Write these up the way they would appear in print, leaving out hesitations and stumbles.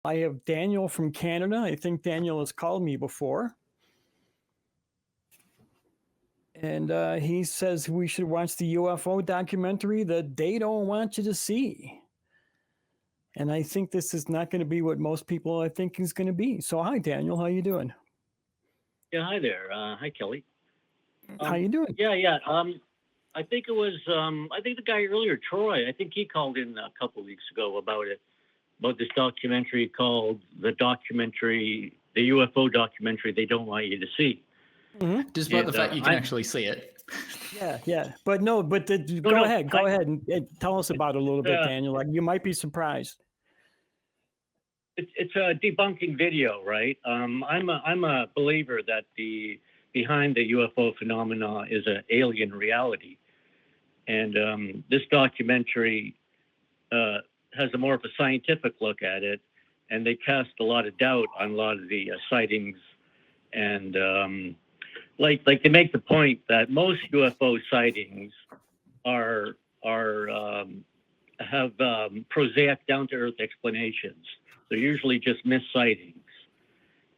I have Daniel from Canada. I think Daniel has called me before. And he says we should watch the UFO documentary that they don't want you to see. And I think this is not going to be what most people I think is going to be. So hi, Daniel. How you doing? Yeah, hi there. Hi, Kelly. How you doing? Yeah. I think it was. I think the guy earlier, Troy. I think he called in a couple of weeks ago about this documentary called the UFO documentary they don't want you to see. Despite the fact you can actually see it. Yeah. But no, but go ahead and tell us about it a little bit, Daniel. Like, you might be surprised. It's a debunking video, right? I'm a believer that behind the UFO phenomena is an alien reality, and this documentary has a more of a scientific look at it, and they cast a lot of doubt on a lot of the sightings, and like they make the point that most UFO sightings have prosaic, down to earth explanations. They're usually just missed sightings.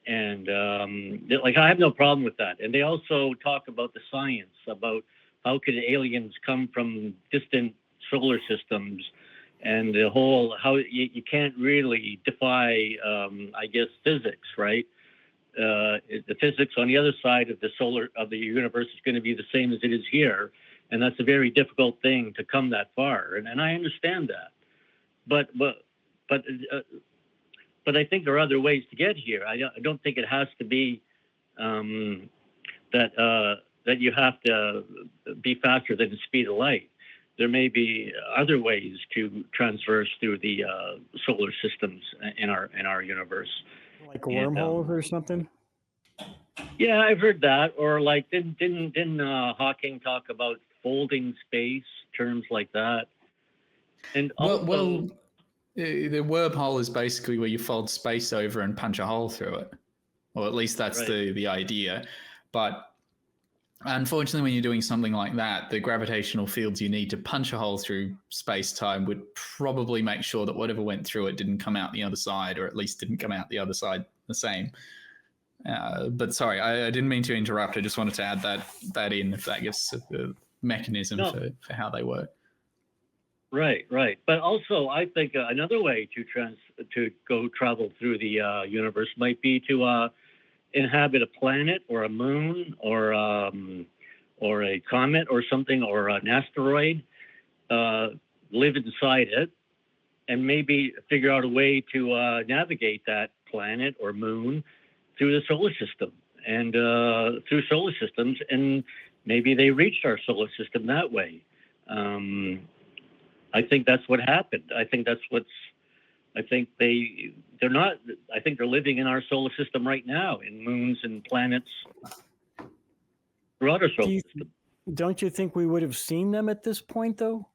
And I have no problem with that. And they also talk about the science, about how could aliens come from distant solar systems, and the whole, how you can't really defy, I guess, physics, right? The physics on the other side of the universe is going to be the same as it is here. And that's a very difficult thing to come that far. And I understand that. But I think there are other ways to get here. I don't think it has to be that you have to be faster than the speed of light. There may be other ways to transverse through the solar systems in our universe, like wormholes or something. Yeah, I've heard that. Or like, didn't Hawking talk about folding space, terms like that? And also, the wormhole is basically where you fold space over and punch a hole through it. Or at least that's right. the idea. But unfortunately, when you're doing something like that, the gravitational fields you need to punch a hole through space-time would probably make sure that whatever went through it didn't come out the other side, or at least didn't come out the other side the same. But sorry, I didn't mean to interrupt. I just wanted to add that in, if that gives a mechanism for how they work. Right. But also, I think another way to go travel through the universe might be to inhabit a planet or a moon or a comet or something, or an asteroid, live inside it, and maybe figure out a way to navigate that planet or moon through the solar system and through solar systems, and maybe they reached our solar system that way. I think that's what happened. I think they're living in our solar system right now, in moons and planets throughout our solar system. Don't you think we would have seen them at this point, though?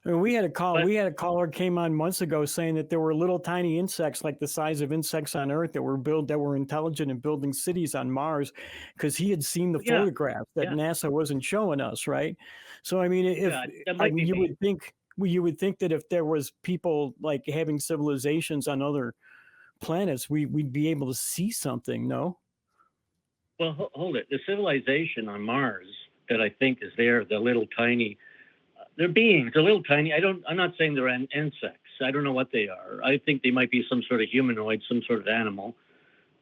I mean, we had a caller came on months ago saying that there were little tiny insects, like the size of insects on Earth, that were intelligent and building cities on Mars, because he had seen the photographs that NASA wasn't showing us, right? So I mean, you would think that if there was people like having civilizations on other planets, we'd be able to see something, no? Well, hold it. The civilization on Mars that I think is there, the little tiny. They're beings. They're little tiny. I'm not saying they're insects. I don't know what they are. I think they might be some sort of humanoid, some sort of animal.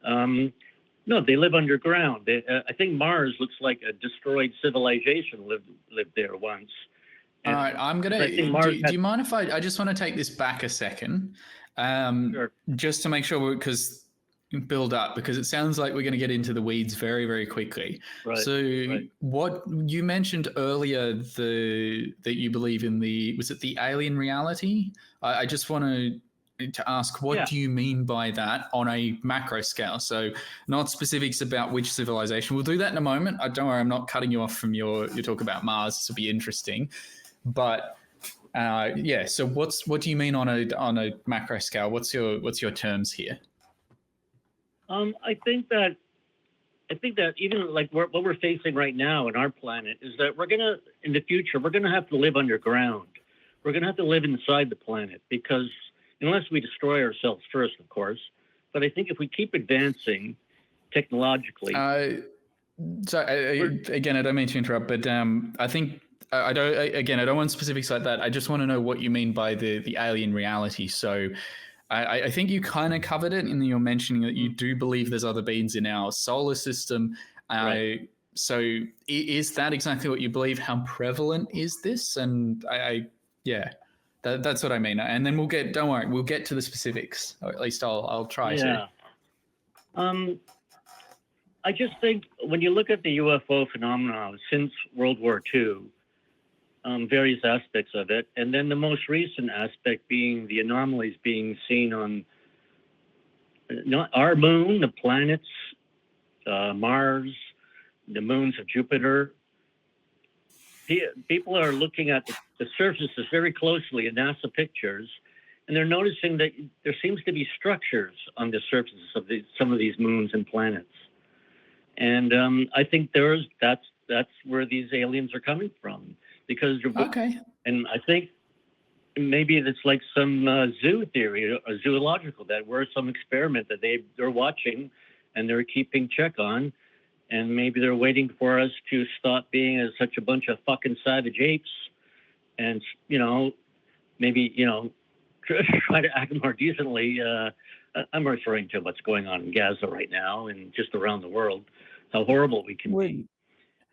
No, they live underground. I think Mars looks like a destroyed civilization lived there once. All right, I'm gonna. Do you mind if I just want to take this back a second, sure. Just to make sure, because build up, because it sounds like we're going to get into the weeds very, very quickly. Right. So what you mentioned earlier, that you believe in was it the alien reality? I just want to ask, what do you mean by that on a macro scale? So not specifics about which civilization. We'll do that in a moment. Don't worry, I'm not cutting you off from your talk about Mars. This will be interesting. But so what do you mean on a macro scale? What's your terms here? I think that even like what we're facing right now in our planet is that in the future, we're gonna have to live underground. We're gonna have to live inside the planet, because unless we destroy ourselves first, of course. But I think if we keep advancing technologically, again, I don't mean to interrupt, but I think I don't want specifics like that. I just want to know what you mean by the alien reality. So I think you kind of covered it in your mentioning that you do believe there's other beings in our solar system. Right. So is that exactly what you believe? How prevalent is this? And that's what I mean. And then don't worry, we'll get to the specifics, or at least I'll try to. I just think when you look at the UFO phenomenon since World War II, various aspects of it, and then the most recent aspect being the anomalies being seen on not our moon, the planets, Mars, the moons of Jupiter. People are looking at the surfaces very closely in NASA pictures, and they're noticing that there seems to be structures on the surfaces of some of these moons and planets. And I think that's where these aliens are coming from. Because and I think maybe it's like some zoo theory, or zoological, that we're some experiment that they're watching and they're keeping check on, and maybe they're waiting for us to stop being as such a bunch of fucking savage apes, and maybe try to act more decently. I'm referring to what's going on in Gaza right now and just around the world, how horrible we can be.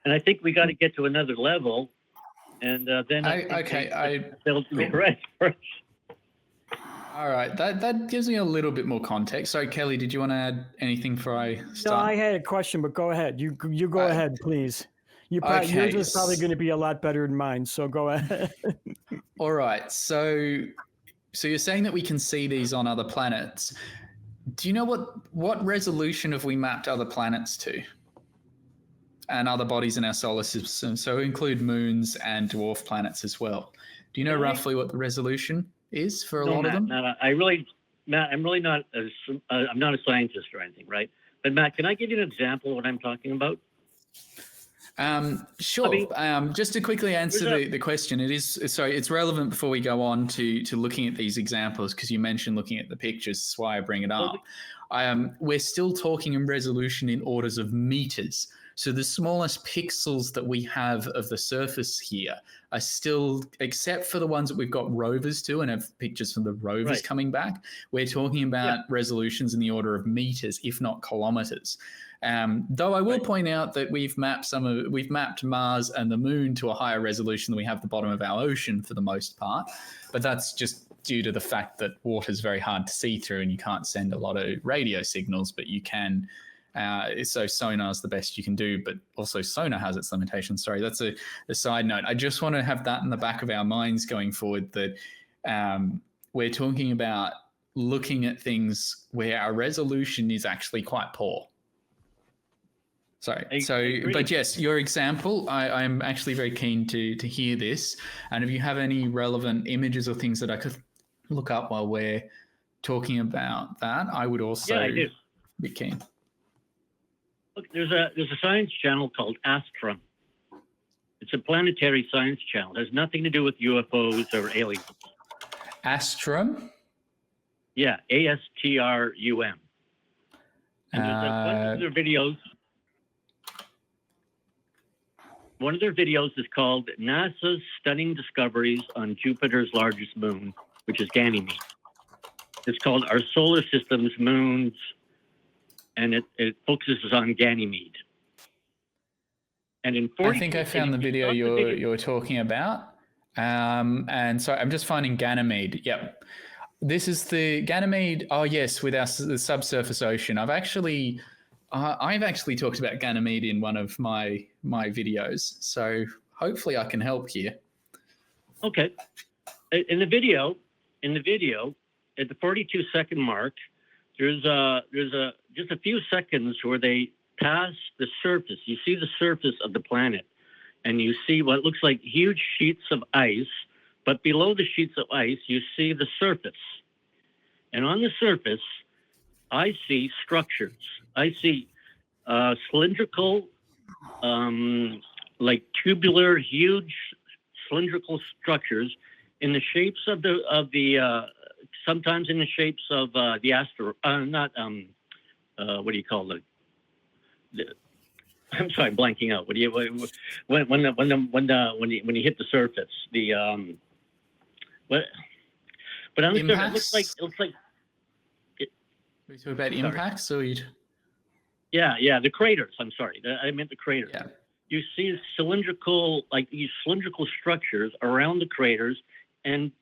And I think we got to get to another level. And then they'll be ready for us. All right, that gives me a little bit more context. So, Kelley, did you want to add anything before I start? No, I had a question, but go ahead. You go ahead, please. Yours is probably going to be a lot better than mine, so go ahead. All right, so you're saying that we can see these on other planets. Do you know what resolution have we mapped other planets to? And other bodies in our solar system, so include moons and dwarf planets as well. Do you know roughly what the resolution is for a lot of them? Matt, I'm really not. I'm not a scientist or anything, right? But Matt, can I give you an example of what I'm talking about? Sure. I mean, just to quickly answer the question, it's relevant before we go on to looking at these examples, because you mentioned looking at the pictures. That's why I bring it up. We're still talking in resolution in orders of meters. So the smallest pixels that we have of the surface here are still, except for the ones that we've got rovers to and have pictures from the rovers coming back, we're talking about resolutions in the order of meters, if not kilometers. Though I will point out that we've mapped Mars and the moon to a higher resolution than we have the bottom of our ocean for the most part, but that's just due to the fact that water is very hard to see through and you can't send a lot of radio signals, but you can. So sonar is the best you can do, but also sonar has its limitations. Sorry, that's a side note. I just want to have that in the back of our minds going forward, that we're talking about looking at things where our resolution is actually quite poor. Sorry. But yes, your example, I'm actually very keen to hear this. And if you have any relevant images or things that I could look up while we're talking about that, I would also be keen. Look, there's a science channel called Astrum. It's a planetary science channel. It has nothing to do with UFOs or aliens. Astrum? Yeah, ASTRUM. And one of their videos. One of their videos is called NASA's Stunning Discoveries on Jupiter's Largest Moon, which is Ganymede. It's called Our Solar System's Moons, and it focuses on Ganymede. And in 40 I think I found the video you're talking about. And so I'm just finding Ganymede. Yep. This is the Ganymede. Oh, yes, with the subsurface ocean. I've actually talked about Ganymede in one of my videos. So hopefully I can help here. Okay. In the video, at the 42-second mark, there's just a few seconds where they pass the surface. You see the surface of the planet, and you see what looks like huge sheets of ice, but below the sheets of ice, you see the surface. And on the surface, I see structures. I see cylindrical, like tubular, huge cylindrical structures in the shapes of the sometimes in the shapes of the astro, not what do you call it? I'm sorry, blanking out. What do you when you hit the surface? The what? But on the surface, it looks like. Are you talking about impacts, or you'd? Yeah, the craters. I'm sorry, I meant the craters. Yeah. You see cylindrical, like these cylindrical structures around the craters, and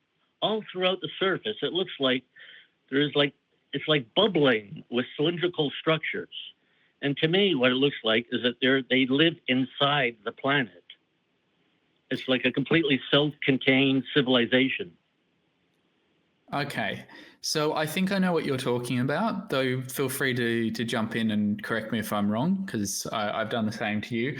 all throughout the surface, it looks like it's like bubbling with cylindrical structures. And to me, what it looks like is that they live inside the planet. It's like a completely self-contained civilization. Okay, so I think I know what you're talking about, though feel free to jump in and correct me if I'm wrong, because I've done the same to you.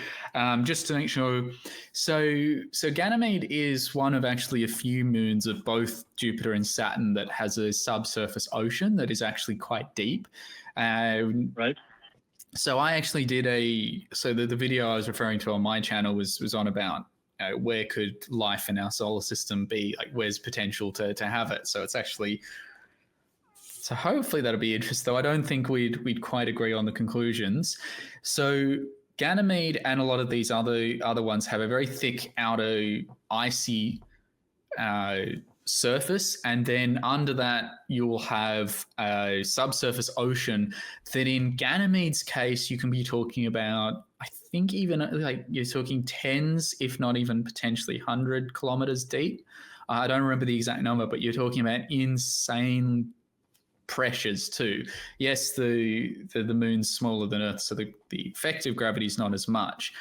Just to make sure, so Ganymede is one of actually a few moons of both Jupiter and Saturn that has a subsurface ocean that is actually quite deep. Right. So I actually did the video I was referring to on my channel was on about where could life in our solar system be, like where's potential to have it. So it's actually, so hopefully that'll be interesting, though I don't think we'd quite agree on the conclusions. So Ganymede and a lot of these other ones have a very thick outer icy surface, and then under that you'll have a subsurface ocean that in Ganymede's case you can be talking about, I think even like you're talking tens, if not even potentially 100 kilometers deep. I don't remember the exact number, but you're talking about insane pressures too. Yes, the moon's smaller than Earth, so the effective gravity is not as much.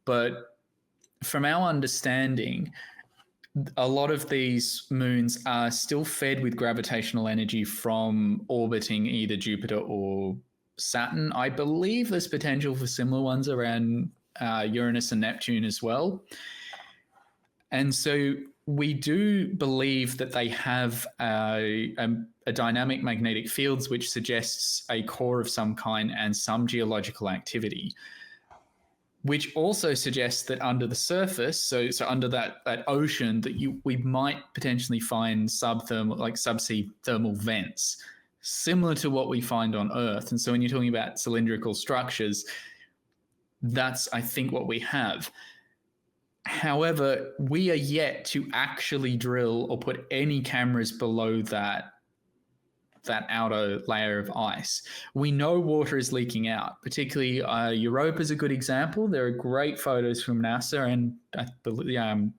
But from our understanding, a lot of these moons are still fed with gravitational energy from orbiting either Jupiter or Saturn. I believe there's potential for similar ones around Uranus and Neptune as well. And so we do believe that they have a dynamic magnetic fields, which suggests a core of some kind and some geological activity, which also suggests that under the surface, so under that ocean, that we might potentially find subsea thermal vents, similar to what we find on Earth. And so when you're talking about cylindrical structures, that's, I think, what we have. However, we are yet to actually drill or put any cameras below that outer layer of ice. We know water is leaking out, particularly Europa is a good example. There are great photos from NASA and I believe,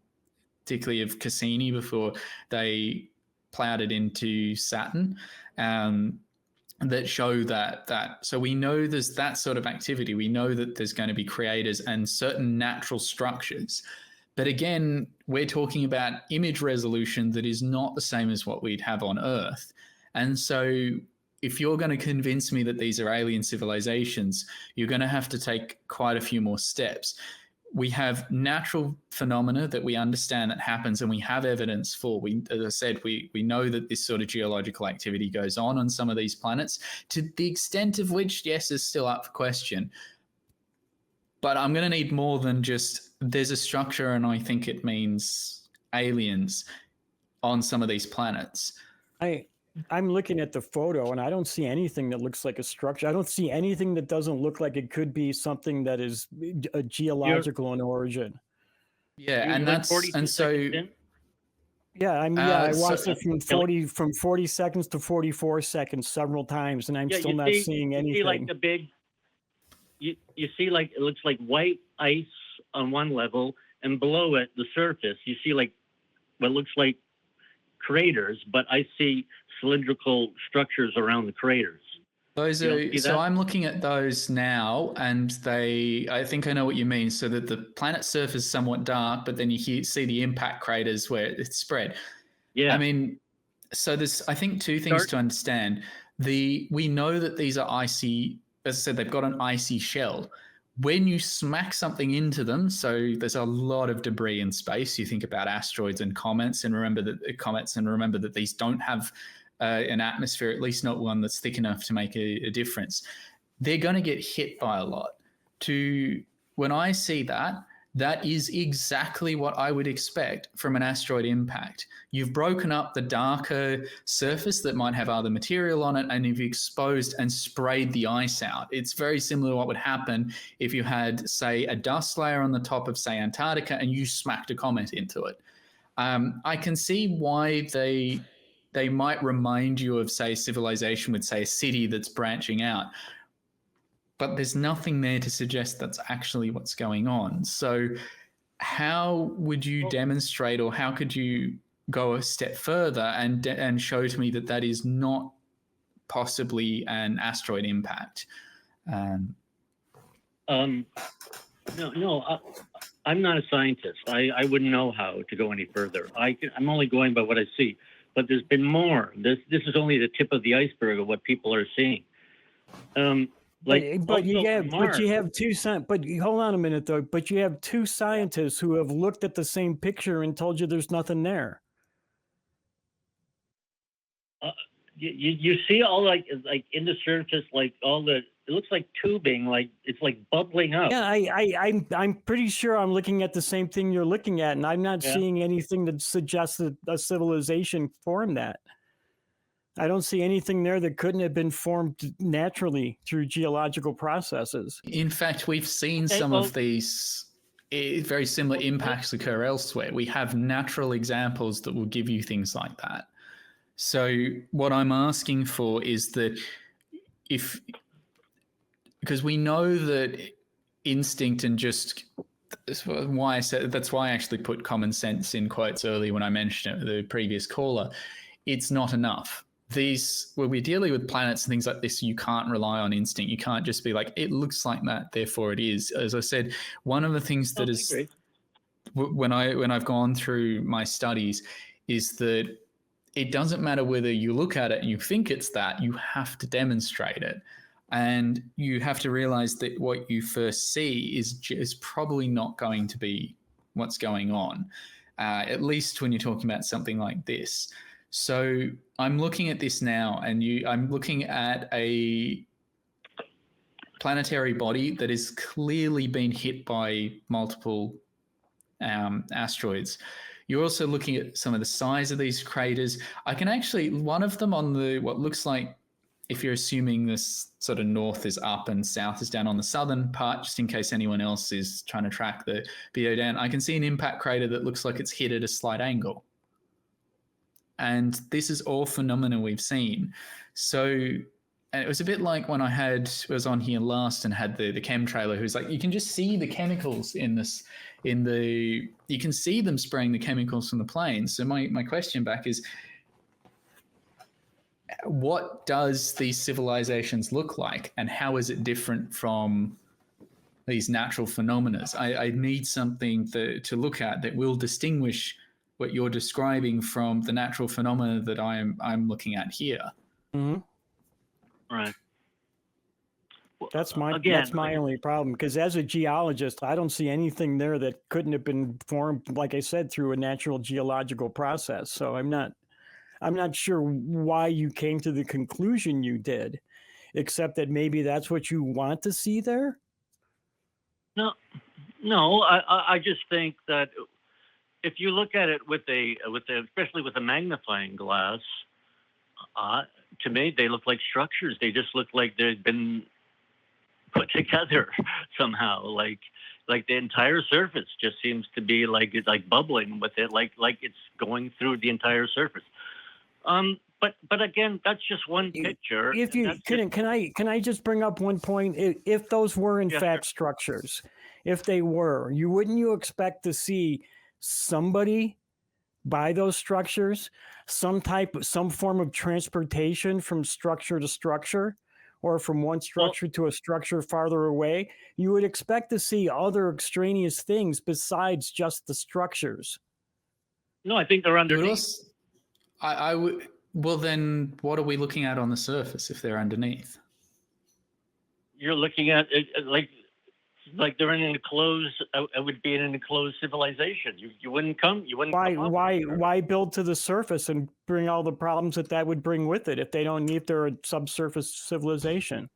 particularly of Cassini before they plowed it into Saturn, that show that. So we know there's that sort of activity. We know that there's going to be craters and certain natural structures. But again, we're talking about image resolution that is not the same as what we'd have on Earth. And so if you're going to convince me that these are alien civilizations, you're going to have to take quite a few more steps. We have natural phenomena that we understand that happens and we have evidence for. As I said, we know that this sort of geological activity goes on some of these planets, to the extent of which, yes, is still up for question. But I'm going to need more than just there's a structure and I think it means aliens on some of these planets. I'm looking at the photo and I don't see anything that looks like a structure. I don't see anything that doesn't look like it could be something that is a geological in origin. Yeah, and that's and so. Yeah, I watched it from 40 seconds to 44 seconds several times, and I'm still not seeing anything. You see like the big. You see like it looks like white ice on one level, and below it, the surface, you see like what looks like craters, but I see cylindrical structures around the craters. Those are, so I'm looking at those now, and I think I know what you mean. So that the planet's surface is somewhat dark, but then you see the impact craters where it's spread. Yeah. I mean, so there's, I think, two things to understand. We know that these are icy, as I said, they've got an icy shell. When you smack something into them, so there's a lot of debris in space. You think about asteroids and comets, and remember that these don't have an atmosphere, at least not one that's thick enough to make a difference. They're going to get hit by a lot. When I see that, That is exactly what I would expect from an asteroid impact. You've broken up the darker surface that might have other material on it, and you've exposed and sprayed the ice out. It's very similar to what would happen if you had, say, a dust layer on the top of, say, Antarctica, and you smacked a comet into it. I can see why they might remind you of, say, civilization with, say, a city that's branching out. But there's nothing there to suggest that's actually what's going on. So how would you demonstrate, or how could you go a step further and show to me that that is not possibly an asteroid impact? No, I'm not a scientist. I wouldn't know how to go any further. I'm only going by what I see. But there's been more. This is only the tip of the iceberg of what people are seeing. But you have two hold on a minute though. But you have two scientists who have looked at the same picture and told you there's nothing there. You see all like in the surface, like all the, it looks like tubing, like it's like bubbling up. Yeah, I'm pretty sure I'm looking at the same thing you're looking at, and I'm not seeing anything that suggests that a civilization formed that. I don't see anything there that couldn't have been formed naturally through geological processes. In fact, we've seen some of these very similar impacts occur elsewhere. We have natural examples that will give you things like that. So what I'm asking for is that because we know that instinct and just, that's why I actually put common sense in quotes earlier when I mentioned it, the previous caller, it's not enough. When we're dealing with planets and things like this, you can't rely on instinct. You can't just be like, it looks like that, therefore it is. As I said, one of the things that is, when I've gone through my studies, is that it doesn't matter whether you look at it and you think it's that, you have to demonstrate it. And you have to realize that what you first see is probably not going to be what's going on, at least when you're talking about something like this. So I'm looking at this now, and I'm looking at a planetary body that has clearly been hit by multiple asteroids. You're also looking at some of the size of these craters. I can actually, one of them on what looks like, if you're assuming this sort of north is up and south is down on the southern part, just in case anyone else is trying to track the video down, I can see an impact crater that looks like it's hit at a slight angle. And this is all phenomena we've seen. So, and it was a bit like when I was on here last and had the chemtrailer who's like, you can just see the chemicals you can see them spraying the chemicals from the plane. So my question back is, what does these civilizations look like, and how is it different from these natural phenomena? I need something to look at that will distinguish what you're describing from the natural phenomena that I'm looking at here. Mm-hmm. Right. That's my only problem, because as a geologist, I don't see anything there that couldn't have been formed, like I said, through a natural geological process. So I'm not sure why you came to the conclusion you did, except that maybe that's what you want to see there. No, I just think that if you look at it especially with a magnifying glass, to me they look like structures. They just look like they've been put together somehow. Like the entire surface just seems to be like bubbling with it, like it's going through the entire surface. But again, that's just one picture. If you can I just bring up one point? If those were in fact structures, if they were, wouldn't you expect to see somebody by those structures, some form of transportation from structure to structure, or from one structure to a structure farther away? You would expect to see other extraneous things besides just the structures. No, I think they're underneath. I would. Well, then what are we looking at on the surface if they're underneath? You're looking at it like they're in an enclosed. It would be in an enclosed civilization. You wouldn't come. You wouldn't. Why build to the surface and bring all the problems that would bring with it if they're a subsurface civilization?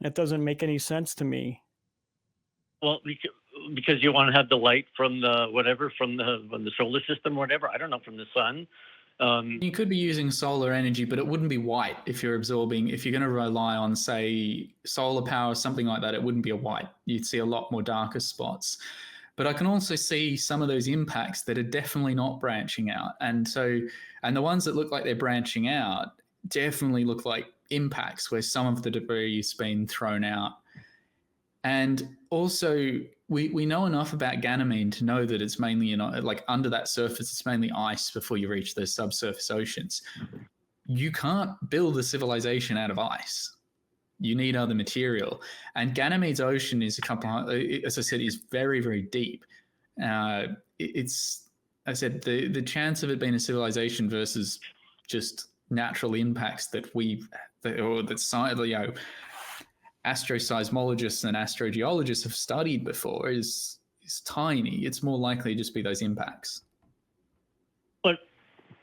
It doesn't make any sense to me. Well, because you want to have the light from the whatever, from the solar system or whatever. I don't know, from the sun. You could be using solar energy, but it wouldn't be white if you're absorbing. If you're going to rely on, say, solar power or something like that, it wouldn't be a white. You'd see a lot more darker spots. But I can also see some of those impacts that are definitely not branching out. And the ones that look like they're branching out definitely look like impacts where some of the debris has been thrown out. And also, we know enough about Ganymede to know that it's mainly, like under that surface, it's mainly ice before you reach the subsurface oceans. You can't build a civilization out of ice. You need other material. And Ganymede's ocean is as I said, is very, very deep. It's, I said, the chance of it being a civilization versus just natural impacts that astroseismologists and astrogeologists have studied before is tiny. It's more likely to just be those impacts. But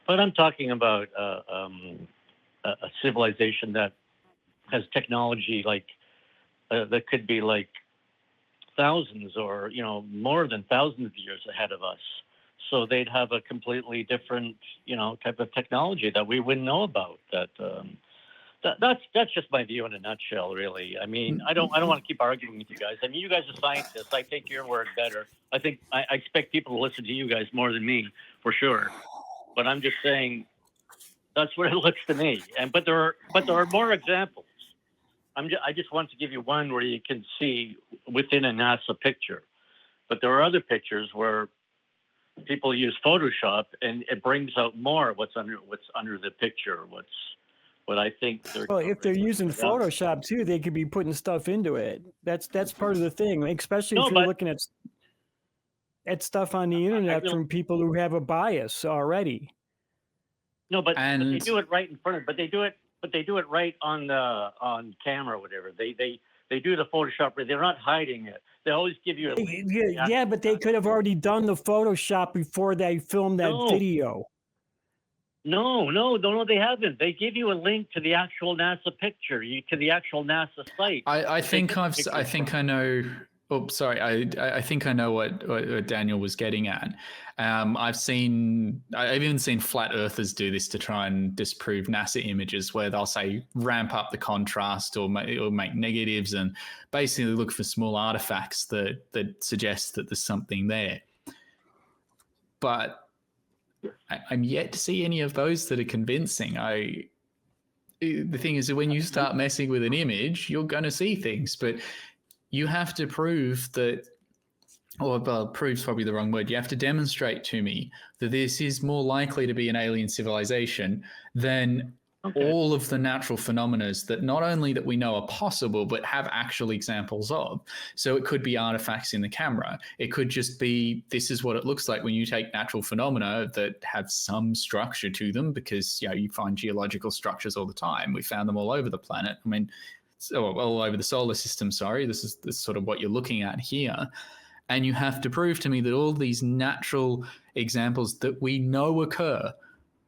I'm talking about a civilization that has technology like that could be like thousands or more than thousands of years ahead of us. So they'd have a completely different type of technology that we wouldn't know about. That's just my view in a nutshell, really. I mean, I don't want to keep arguing with you guys. I mean, you guys are scientists. I take your word better. I think I expect people to listen to you guys more than me, for sure. But I'm just saying that's what it looks to me. But there are more examples. I just want to give you one where you can see within a NASA picture. But there are other pictures where people use Photoshop and it brings out more what's under the picture. What I think well, if they're using Photoshop too, they could be putting stuff into it. That's part of the thing, especially if you're looking at stuff on the internet from people who have a bias already. No, but they do it right in front of. But they do it right on camera or whatever. They do the Photoshop. They're not hiding it. They always give you a yeah, but they could have already done the Photoshop before they filmed that video. No, they haven't. They give you a link to the actual NASA picture, to the actual NASA site. I think I know. Oh, sorry. I think I know what Daniel was getting at. I've even seen flat earthers do this to try and disprove NASA images, where they'll say ramp up the contrast or make negatives and basically look for small artifacts that suggest that there's something there. But I'm yet to see any of those that are convincing. The thing is that when you start messing with an image, you're going to see things, but you have to prove that, prove's probably the wrong word. You have to demonstrate to me that this is more likely to be an alien civilization than all of the natural phenomena that not only that we know are possible, but have actual examples of. So it could be artifacts in the camera. It could just be, this is what it looks like when you take natural phenomena that have some structure to them, because you find geological structures all the time. We found them all over the planet. I mean, all over the solar system, sorry. This is sort of what you're looking at here. And you have to prove to me that all these natural examples that we know occur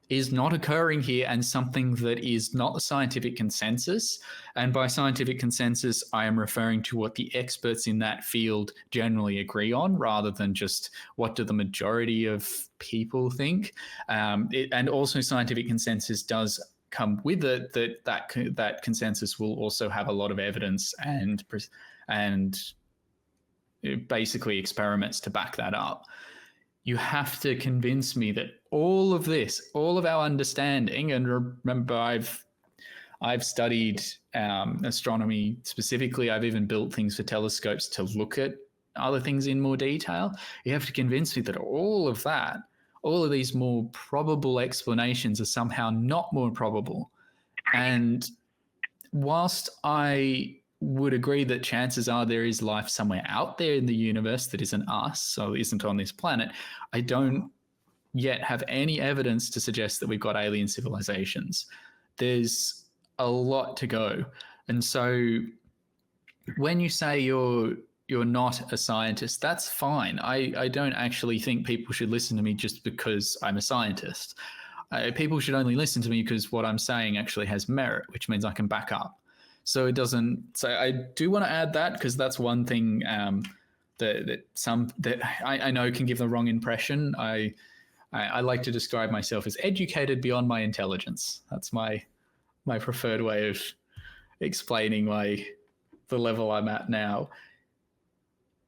is not occurring here, and something that is not the scientific consensus. And by scientific consensus, I am referring to what the experts in that field generally agree on, rather than just what do the majority of people think. And also scientific consensus does come with it that consensus will also have a lot of evidence and basically experiments to back that up. You have to convince me that all of this, all of our understanding, and remember, I've studied astronomy specifically. I've even built things for telescopes to look at other things in more detail. You have to convince me that all of that, all of these more probable explanations are somehow not more probable. And whilst I would agree that chances are there is life somewhere out there in the universe that isn't us, so isn't on this planet, I don't yet have any evidence to suggest that we've got alien civilizations. There's a lot to go. And so when you say you're not a scientist, that's fine. I don't actually think people should listen to me just because I'm a scientist. People should only listen to me because what I'm saying actually has merit, which means I can back up. So it doesn't. So I do want to add that, because that's one thing that I know can give the wrong impression. I like to describe myself as educated beyond my intelligence. That's my preferred way of explaining the level I'm at now.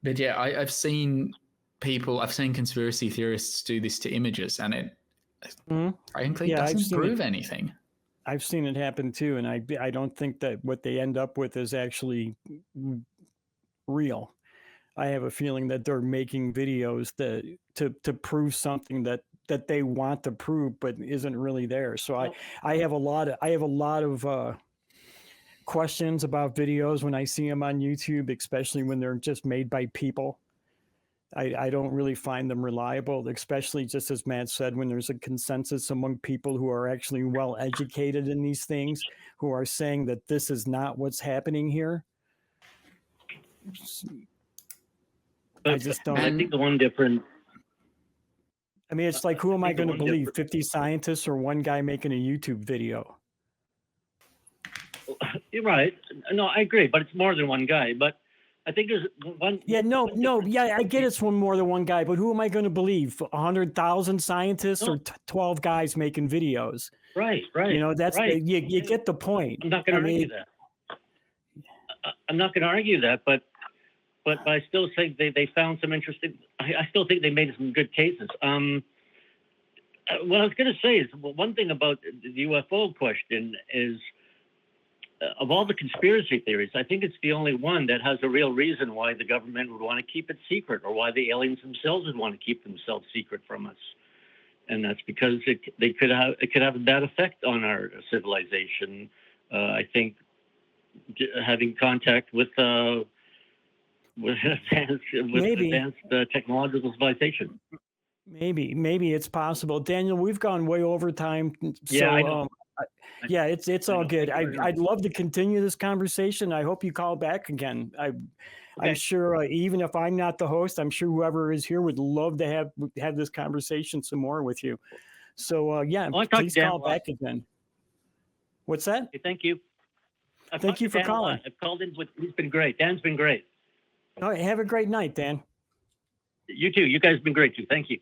But yeah, I've seen conspiracy theorists do this to images, and it frankly doesn't prove anything. I've seen it happen too, and I don't think that what they end up with is actually real. I have a feeling that they're making videos to prove something that they want to prove, but isn't really there. So I have a lot of questions about videos when I see them on YouTube, especially when they're just made by people. I don't really find them reliable, especially just as Matt said, when there's a consensus among people who are actually well educated in these things, who are saying that this is not what's happening here. I just don't. I think the one difference. I mean, it's like, who am I going to believe? 50 scientists or one guy making a YouTube video? You're right. No, I agree, but it's more than one guy. But I think there's one. Yeah, I get it's more than one guy, but who am I going to believe? 100,000 scientists or 12 guys making videos? Right. You know, that's right. You get the point. I'm not going to argue that. I'm not going to argue that, but I still think they found some interesting. I still think they made some good cases. What I was going to say is, one thing about the UFO question is, of all the conspiracy theories, I think it's the only one that has a real reason why the government would want to keep it secret, or why the aliens themselves would want to keep themselves secret from us. And that's because it could have a bad effect on our civilization. I think having contact with advanced technological civilization. Maybe it's possible. Daniel, we've gone way over time. Yeah, I know. Yeah, it's all good. I'd love to continue this conversation. I hope you call back again. I'm sure, even if I'm not the host, I'm sure whoever is here would love to have this conversation some more with you. So please call back again. What's that? Okay, thank you. Thank you for calling. I've called in he's been great. Dan's been great. All right, have a great night, Dan. You too. You guys have been great too. Thank you.